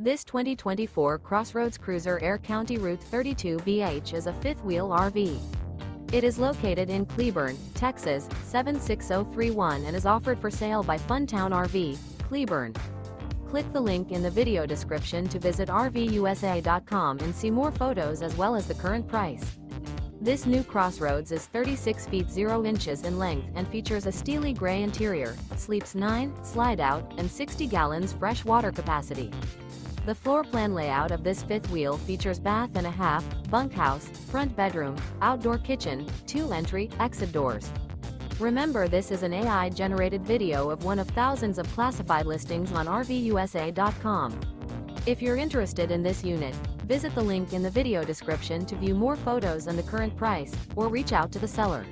This 2024 CrossRoads Cruiser Aire CR32BH is a fifth-wheel RV. It is located in Cleburne, Texas, 76031 and is offered for sale by Funtown RV, Cleburne. Click the link in the video description to visit RVUSA.com and see more photos as well as the current price. This new CrossRoads is 36 feet 0 inches in length and features a steely gray interior, sleeps 9, slide-out, and 60 gallons fresh water capacity. The floor plan layout of this fifth wheel features bath and a half, bunkhouse, front bedroom, outdoor kitchen, 2 entry/exit doors. Remember, this is an AI-generated video of one of thousands of classified listings on RVUSA.com. If you're interested in this unit, visit the link in the video description to view more photos and the current price, or reach out to the seller.